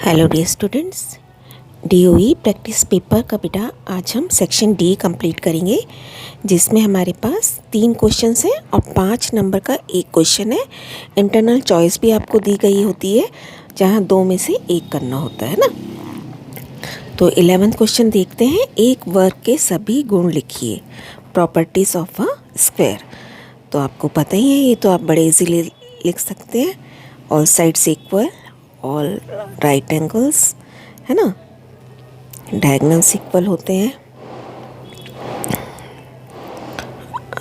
Hello dear students, DOE practice paper का बेटा आज हम सेक्शन डी कंप्लीट करेंगे, जिसमें हमारे पास 3 क्वेश्चंस हैं और 5 नंबर का एक क्वेश्चन है। इंटरनल चॉइस भी आपको दी गई होती है, जहां 2 में से एक करना होता है ना। तो 11th क्वेश्चन देखते हैं। एक वर्ग के सभी गुण लिखिए, प्रॉपर्टीज़ ऑफ अ स्क्वायर। तो आपको पता ही है, ये तो आप बड़े इजीली लिख सकते हैं। All sides equal, all right angles, है ना, डायगोनल्स इक्वल होते हैं,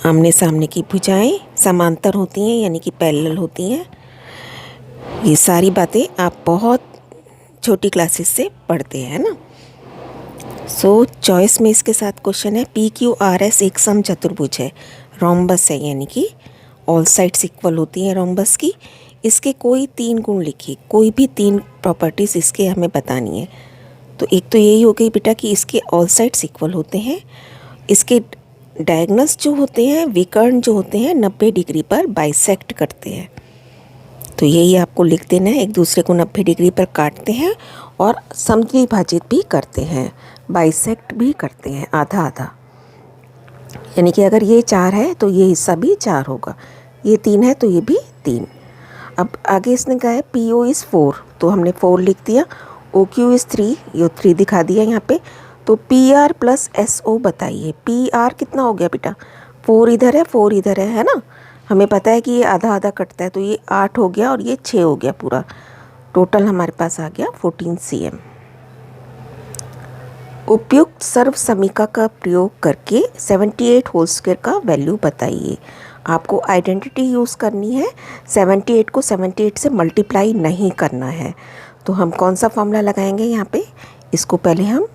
आमने सामने की भुजाएं समांतर होती हैं यानी कि पैरेलल होती हैं। ये सारी बातें आप बहुत छोटी क्लासेस से पढ़ते हैं ना। सो चॉइस में इसके साथ क्वेश्चन है, पी क्यू आर एस एक सम चतुर्भुज है, रोम्बस है यानी कि ऑल साइड्स इक्वल होती हैं रोम्बस की। इसके कोई 3 गुण लिखिए, कोई भी 3 प्रॉपर्टीज़ इसके हमें बतानी है। तो एक तो यही हो गई बेटा कि इसके ऑल साइड्स इक्वल होते हैं, इसके डायगोनल्स जो होते हैं, विकर्ण जो होते हैं 90 डिग्री पर बाइसेक्ट करते हैं। तो यही आपको लिख देना है, एक दूसरे को 90 डिग्री पर काटते हैं और समद्विभाजित भी करते हैं, बाइसेक्ट भी करते हैं आधा आधा। यानी कि अगर ये 4 है तो ये हिस्सा भी 4 होगा, ये 3 है तो ये भी 3। अब आगे इसने कहा है पी ओ इज़ 4, तो हमने 4 लिख दिया। ओ क्यू इज़ 3, ये 3 दिखा दिया यहाँ पे। तो P R plus S O बताइए। पी आर कितना हो गया बेटा, 4 इधर है 4 इधर है ना। हमें पता है कि ये आधा आधा कटता है, तो ये 8 हो गया और ये 6 हो गया पूरा। टोटल हमारे पास आ गया 14 cm। उपयुक्त सर्व समीका का प्रयोग करके 78 होल स्क्वायर का वैल्यू बताइए। आपको आइडेंटिटी यूज़ करनी है, 78 को 78 से मल्टीप्लाई नहीं करना है। तो हम कौन सा फॉर्मूला लगाएंगे यहाँ पे, इसको पहले हम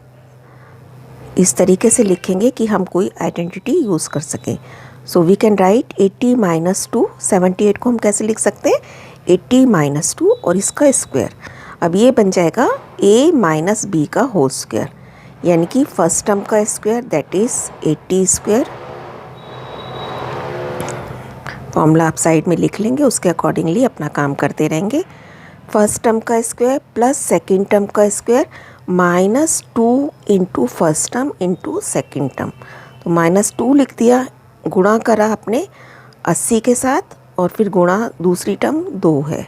इस तरीके से लिखेंगे कि हम कोई आइडेंटिटी यूज़ कर सकें। So we can write 80 - 2। 78 को हम कैसे लिख सकते हैं, 80 - 2 और इसका स्क्वायर। अब ये बन जाएगा a - b का होल स्क्वायर, यानी कि फर्स्ट टर्म का square that is 80 square. Formula आप साइड में लिख लेंगे, उसके अकॉर्डिंगली अपना काम करते रहेंगे। फर्स्ट टर्म का स्क्वायर प्लस सेकेंड टर्म का square -2 into first term into second term. तो -2 लिख दिया, गुणा करा आपने 80 के साथ और फिर गुणा दूसरी टर्म 2 है।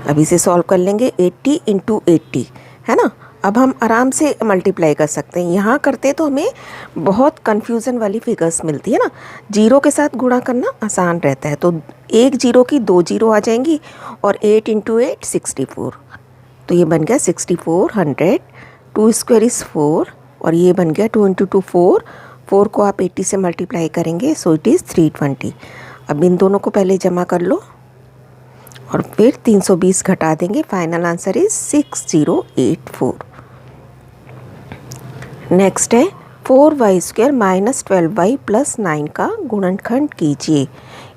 अब इसे सॉल्व कर लेंगे, 80 इंटू 80 है ना। अब हम आराम से मल्टीप्लाई कर सकते हैं। यहाँ करते तो हमें बहुत कन्फ्यूज़न वाली फिगर्स मिलती है ना। जीरो के साथ गुणा करना आसान रहता है, तो एक जीरो की 2 जीरो आ जाएंगी और 8 इंटू 8 64। तो ये बन गया 6400। 2 स्क्वायर इज़ 4 और ये बन गया 2 इंटू 2 4। 4 को आप 80 से मल्टीप्लाई करेंगे, सो इट इज़ 320। अब इन दोनों को पहले जमा कर लो और फिर 320 घटा देंगे। Final answer is 6084। नेक्स्ट है 4y² - 12y + 9 का गुणनखंड कीजिए।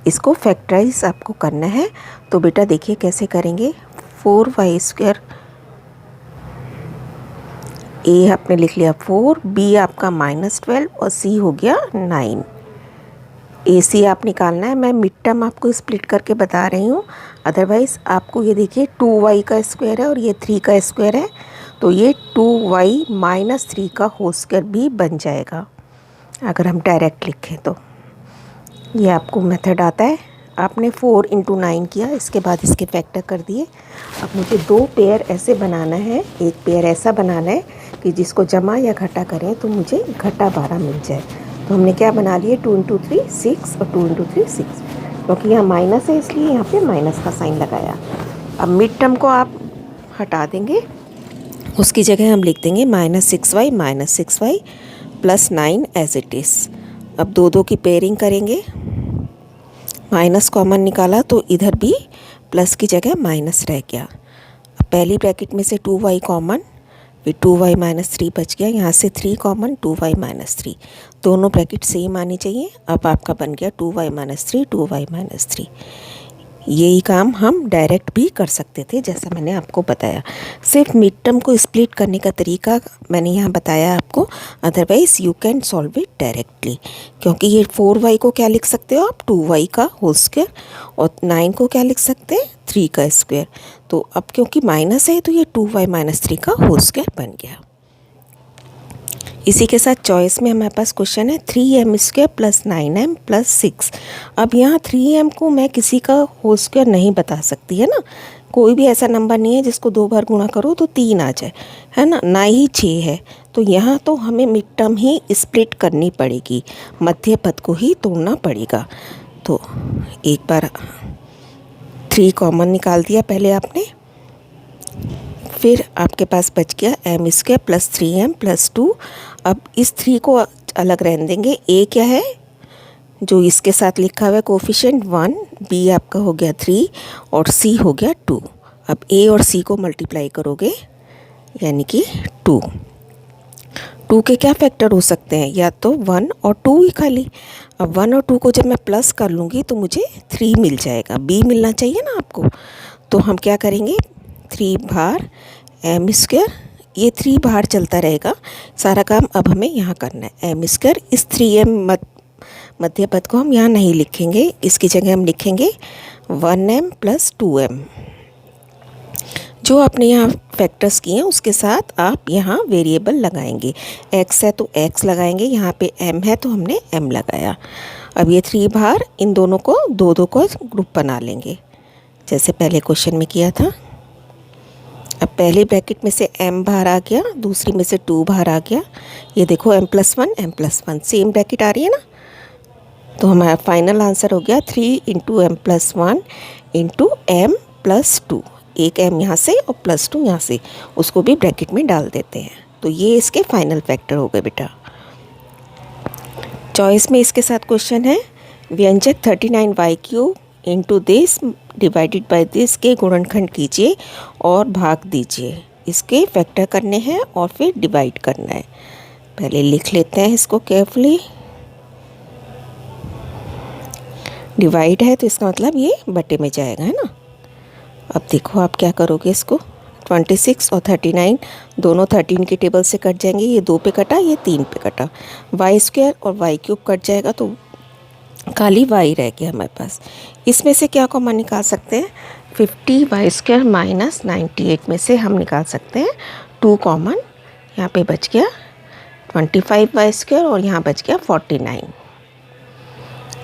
इसको फैक्टराइज आपको करना है। तो बेटा देखिए कैसे करेंगे। 4y², a आपने लिख लिया 4, b आपका -12 और c हो गया 9। AC आप निकालना है, मैं मिड टर्म आपको स्प्लिट करके बता रही हूँ। अदरवाइज़ आपको ये देखिए 2y का स्क्वायर है और ये 3 का स्क्वायर है, तो ये 2y - 3 का होल स्क्वायर भी बन जाएगा अगर हम डायरेक्ट लिखें तो। ये आपको मेथड आता है। आपने 4 इंटू 9 किया, इसके बाद इसके फैक्टर कर दिए। अब मुझे 2 पेयर ऐसे बनाना है, एक पेयर ऐसा बनाना है कि जिसको जमा या घटा करें तो मुझे घटा 12 मिल जाए। तो हमने क्या बना लिए, 2 इंटू 3 6 और 2 इंटू 3 6, क्योंकि यहाँ माइनस है इसलिए यहाँ पे माइनस का साइन लगाया। अब मिड टर्म को आप हटा देंगे, उसकी जगह हम लिख देंगे -6y + 9 एज इट इज़। अब 2 की पेयरिंग करेंगे, माइनस कॉमन निकाला तो इधर भी प्लस की जगह माइनस रह गया। अब पहली ब्रैकेट में से 2y कॉमन, फिर 2y - 3 बच गया, यहाँ से 3 कॉमन 2y - 3, दोनों ब्रैकेट सेम आनी चाहिए। अब आपका बन गया 2y - 3 2y - 3। यही काम हम डायरेक्ट भी कर सकते थे, जैसा मैंने आपको बताया। सिर्फ मिड टर्म को स्प्लिट करने का तरीका मैंने यहाँ बताया आपको, otherwise you can solve it directly. क्योंकि ये 4y को क्या लिख सकते हो आप, 2y का होल स्क्वायर, और 9 को क्या लिख सकते हैं, 3 का स्क्वायर। तो अब क्योंकि माइनस है तो ये 2y माइनस 3 का होल स्क्वायर बन गया। इसी के साथ चॉइस में हमारे पास क्वेश्चन है 3m square plus 9m plus 6। अब यहाँ 3m को मैं किसी का होल स्क्वायर नहीं बता सकती, है ना। कोई भी ऐसा नंबर नहीं है जिसको 2 बार गुणा करो तो 3 आ जाए, है ना ही 6 है। तो यहाँ तो हमें मिड टर्म ही स्प्लिट करनी पड़ेगी, मध्य पद को ही तोड़ना पड़ेगा। तो एक बार 3 कॉमन निकाल दिया पहले आपने, फिर आपके पास बच गया m square plus 3m plus 2। अब इस 3 को अलग रहने देंगे। a क्या है, जो इसके साथ लिखा हुआ है कोफिशिएंट 1, b आपका हो गया 3 और c हो गया 2। अब a और c को मल्टीप्लाई करोगे यानी कि 2 के क्या फैक्टर हो सकते हैं, या तो 1 और 2 ही खाली। अब 1 और 2 को जब मैं प्लस कर लूँगी तो मुझे 3 मिल जाएगा, b मिलना चाहिए ना आपको। तो हम क्या करेंगे, 3 बार m स्क्वायर, ये 3 बाहर चलता रहेगा, सारा काम अब हमें यहाँ करना है। m स्क्वायर, इस 3m मध्य पद को हम यहाँ नहीं लिखेंगे, इसकी जगह हम लिखेंगे 1m प्लस 2m। जो आपने यहाँ फैक्टर्स किए हैं उसके साथ आप यहाँ वेरिएबल लगाएंगे। x है तो x लगाएंगे, यहाँ पे m है तो हमने m लगाया। अब ये 3 बाहर, इन दोनों को 2-2 को ग्रुप बना लेंगे जैसे पहले क्वेश्चन में किया था। अब पहले ब्रैकेट में से m बाहर आ गया, दूसरी में से 2 बाहर आ गया। ये देखो m+1 सेम ब्रैकेट आ रही है ना। तो हमारा फाइनल आंसर हो गया 3 इंटू m+1 इंटू m+2। एक m यहाँ से और +2 यहाँ से, उसको भी ब्रैकेट में डाल देते हैं। तो ये इसके फाइनल फैक्टर हो गए बेटा। चॉइस में इसके साथ क्वेश्चन है व्यंजक 39y³ into this divided by this के गुणनखंड कीजिए और भाग दीजिए। इसके फैक्टर करने हैं और फिर डिवाइड करना है। पहले लिख लेते हैं इसको केयरफुली। डिवाइड है तो इसका मतलब ये बटे में जाएगा, है ना। अब देखो आप क्या करोगे, इसको 26 और 39 दोनों 13 की टेबल से कट जाएंगे। ये 2 पे कटा, ये 3 पे कटा। y² और y³ कट जाएगा तो खाली y रह गया हमारे पास। इसमें से क्या कॉमन निकाल सकते हैं, 50y² माइनस 98 में से हम निकाल सकते हैं 2 कॉमन। यहाँ पे बच गया 25y² और यहाँ बच गया 49।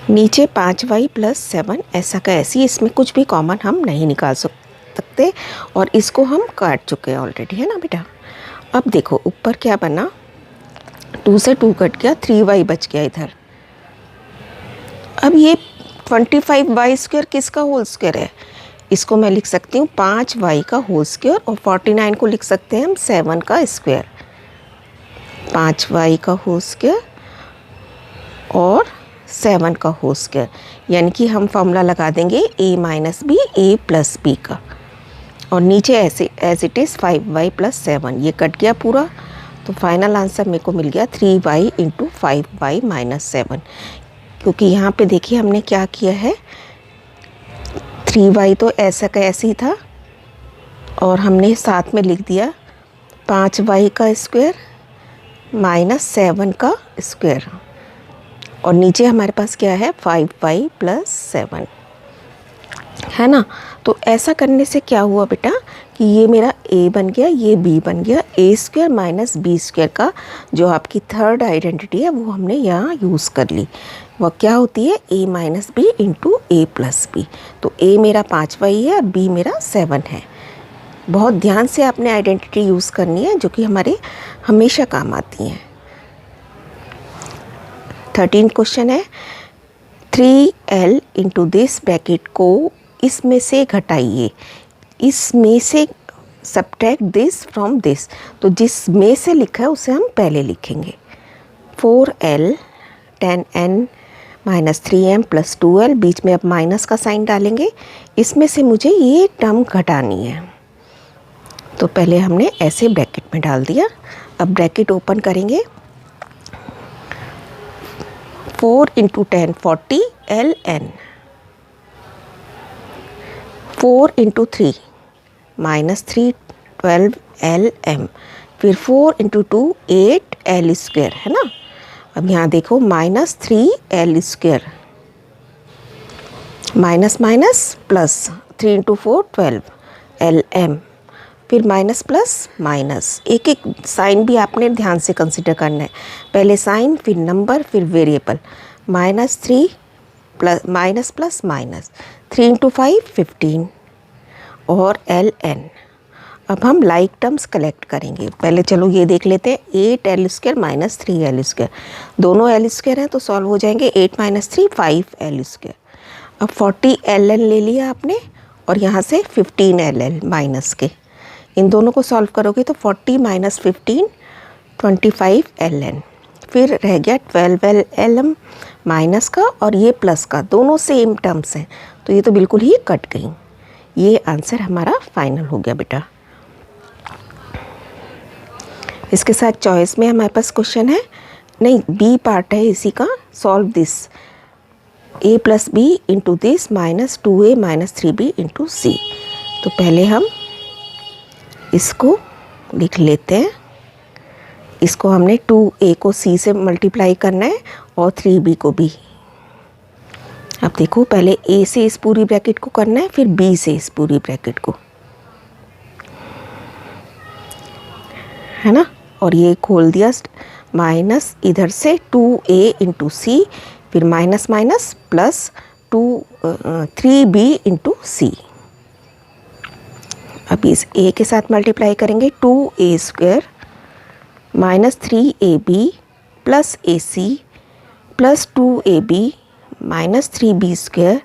नीचे 5y प्लस 7 ऐसा का ऐसी, इसमें कुछ भी कॉमन हम नहीं निकाल सकते और इसको हम काट चुके हैं ऑलरेडी, है ना बेटा। अब देखो ऊपर क्या बना, 2 से 2 कट गया, 3y बच गया इधर। अब ये 25y² किसका होल स्क्वायर है, इसको मैं लिख सकती हूँ 5y का होल स्क्वायर, और 49 को लिख सकते हैं हम 7 का स्क्वायर। 5y का होल स्क्वायर और 7 का होल स्क्वायर, यानी कि हम फॉर्मूला लगा देंगे a minus b a plus b का। और नीचे ऐसे as it is 5y plus 7, ये कट गया पूरा। तो फाइनल आंसर मेरे को मिल गया 3y इंटू 5y माइनस 7। क्योंकि यहाँ पे देखिए हमने क्या किया है, 3y तो ऐसा का ऐसे ही था और हमने साथ में लिख दिया 5y का स्क्वायर माइनस 7 का स्क्वायर, और नीचे हमारे पास क्या है 5y प्लस 7, है ना। तो ऐसा करने से क्या हुआ बेटा कि ये मेरा a बन गया, ये b बन गया। a² माइनस b² का जो आपकी थर्ड आइडेंटिटी है वो हमने यहाँ यूज़ कर ली। वह क्या होती है, a minus b into a plus b. तो a मेरा 5y है और b मेरा 7 है। बहुत ध्यान से आपने आइडेंटिटी यूज़ करनी है जो कि हमारे हमेशा काम आती हैं। 13 क्वेश्चन है 3l इंटू दिस ब्रैकेट को इसमें से घटाइए, इसमें से सब्ट्रैक्ट दिस फ्रॉम दिस। तो जिस में से लिखा है उसे हम पहले लिखेंगे। 4l 10n minus 3m plus 2l, बीच में अब माइनस का साइन डालेंगे। इसमें से मुझे ये टर्म घटानी है, तो पहले हमने ऐसे ब्रैकेट में डाल दिया। अब ब्रैकेट ओपन करेंगे, 4 इंटू 10 40 ln 4 इंटू 3 -3 12 LM, फिर 4 इंटू 2 8 L स्क्वायर, है ना। अब यहाँ देखो -3 L square, minus minus plus, 3 into 4 12 LM, फिर माइनस प्लस माइनस। एक एक साइन भी आपने ध्यान से कंसिडर करना है, पहले साइन फिर नंबर फिर variable. -3 plus minus plus minus, 3 into 5 15 और LN। अब हम लाइक टर्म्स कलेक्ट करेंगे। पहले चलो ये देख लेते हैं, 8 L square minus 3 L square, दोनों L स्क्वायर हैं तो सॉल्व हो जाएंगे। 8 माइनस 3 5 L स्क्वायर। अब 40 LN ले लिया आपने और यहाँ से 15 LL माइनस के, इन दोनों को सॉल्व करोगे तो 40 माइनस 15 25 LN, फिर रह गया 12 LM माइनस का और ये प्लस का, दोनों सेम टर्म्स हैं तो ये तो बिल्कुल ही कट गई। ये आंसर हमारा फाइनल हो गया बेटा। इसके साथ चॉइस में हमारे पास क्वेश्चन है, नहीं बी पार्ट है इसी का, solve this a plus B into this minus 2a minus 3b into C. तो पहले हम इसको लिख लेते हैं, इसको हमने 2a को c से मल्टीप्लाई करना है और 3b को b। अब देखो पहले a से इस पूरी ब्रैकेट को करना है, फिर b से इस पूरी ब्रैकेट को, है ना। और ये खोल दिया, माइनस इधर से 2a इंटू सी, फिर minus minus plus 3b into C. अब इस a के साथ मल्टीप्लाई करेंगे, 2a square minus 3ab plus AC plus 2ab minus 3b square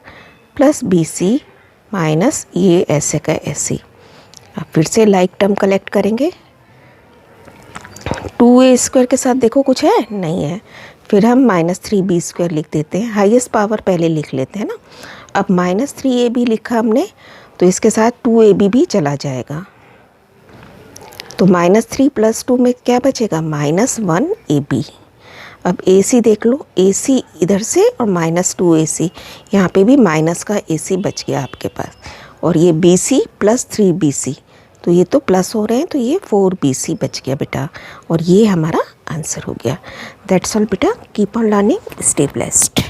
plus BC minus ये ऐसे का ऐसे। अब फिर से लाइक टर्म कलेक्ट करेंगे, 2a स्क्वायर के साथ देखो कुछ है नहीं है, फिर हम माइनस 3b स्क्वायर लिख देते हैं, हाईएस्ट पावर पहले लिख लेते हैं ना। अब माइनस 3ab लिखा हमने तो इसके साथ 2ab भी चला जाएगा, तो -3 प्लस 2 में क्या बचेगा, -1ab। अब AC देख लो, AC इधर से और -2AC, यहाँ पे भी माइनस का AC बच गया आपके पास, और ये BC प्लस 3BC, तो ये तो प्लस हो रहे हैं तो ये 4BC बच गया बेटा, और ये हमारा आंसर हो गया। दैट्स ऑल बेटा, keep on learning, stay blessed.